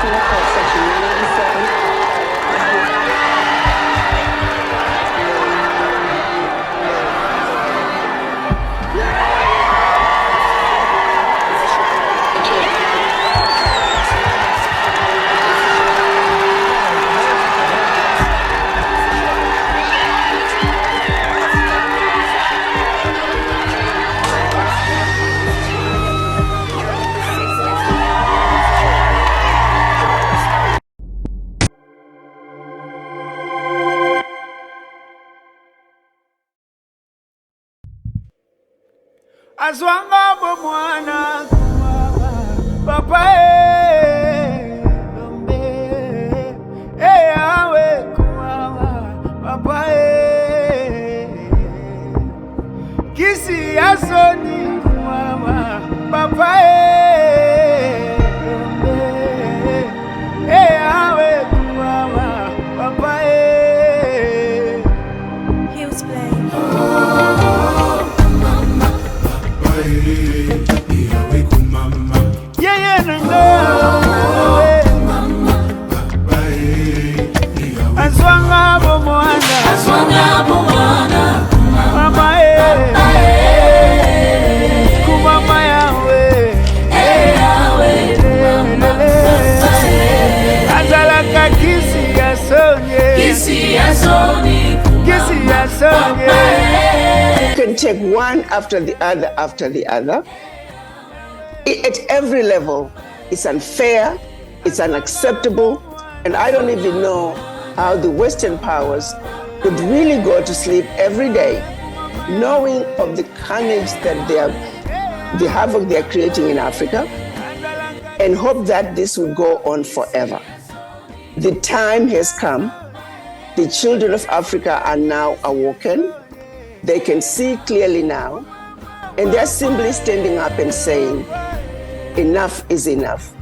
Section 187. Aswanga mwana papa lombe awe kuwawa papa kisi asoni kuwawa papa lombe awe kuwawa papa He was playing. You can take one after the other. At every level, it's unfair, it's unacceptable, and I don't even know how the Western powers could really go to sleep every day, knowing of the carnage that the havoc they are creating in Africa, and hope that this will go on forever. The time has come. The children of Africa are now awoken. They can see clearly now, and they're simply standing up and saying, enough is enough.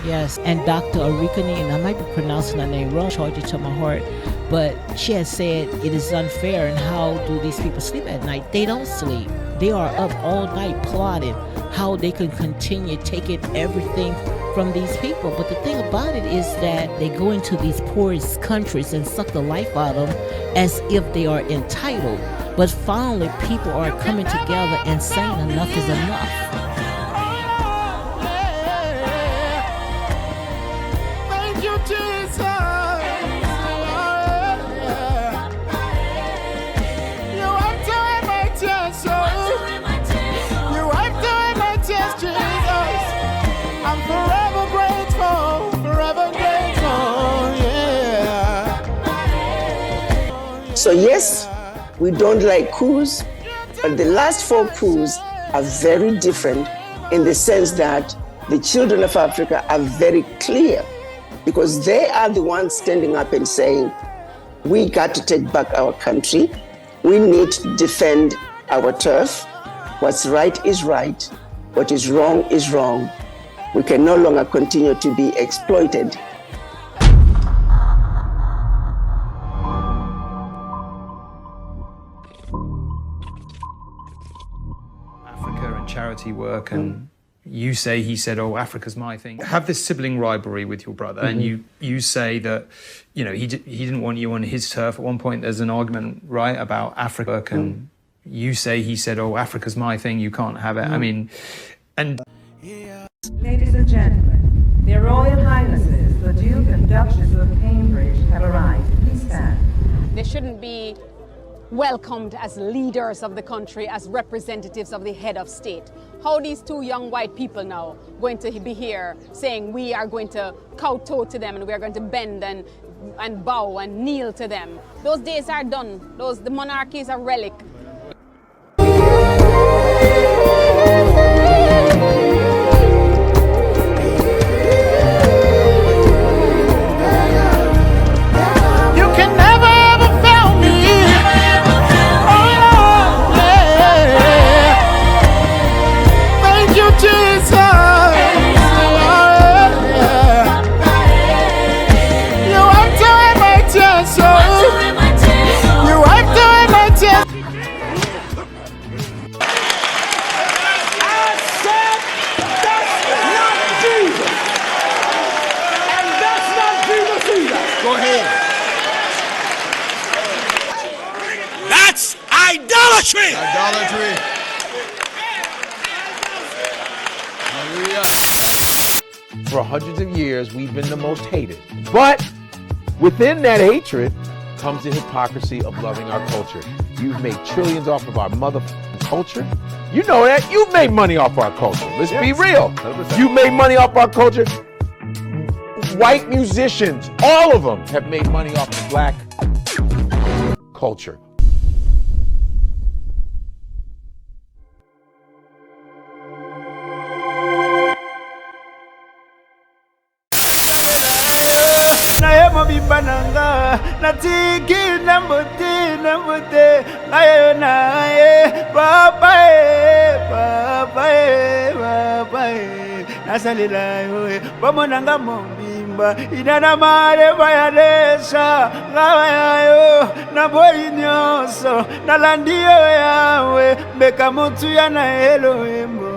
Yes, and Dr. Arikani, and I might be pronouncing her name wrong, charge it to my heart, but she has said it is unfair, and how do these people sleep at night? They don't sleep. They are up all night plotting how they can continue taking everything from these people. But the thing about it is that they go into these poorest countries and suck the life out of them as if they are entitled. But finally, people are coming together and saying enough is enough. Thank you, Jesus. You wiped away my tears, you wiped away my tears, Jesus. I'm forever grateful, yeah. So yes, we don't like coups, but the last 4 coups are very different in the sense that the children of Africa are very clear, because they are the ones standing up and saying, we got to take back our country. We need to defend our turf. What's right is right. What is wrong is wrong. We can no longer continue to be exploited. Africa and charity work, and you say he said, oh, Africa's my thing. Have this sibling rivalry with your brother, and you say that, you know, he didn't want you on his turf. At one point there's an argument, right, about Africa, and you say he said, oh, Africa's my thing, you can't have it. I mean, and... Ladies and gentlemen, their Royal Highnesses, the Duke and Duchess of Cambridge have arrived. Please stand. They shouldn't be welcomed as leaders of the country, as representatives of the head of state. How these 2 young white people now going to be here saying we are going to kowtow to them and we are going to bend and bow and kneel to them. Those days are done. The monarchy is a relic. Idolatry. Idolatry. Hallelujah. For hundreds of years, we've been the most hated. But within that hatred comes the hypocrisy of loving our culture. You've made trillions off of our motherfucking culture. You know that. You've made money off our culture. Let's be real. 100%. You made money off our culture. White musicians, all of them have made money off the black culture. Bananga natiki nambuti nayo nae papae nasalila yo bamonanga mombimba inana mare bayalesa ngawa yo na boyi nyonso nalandiyo yawe mbeka mutu ya na Elohim.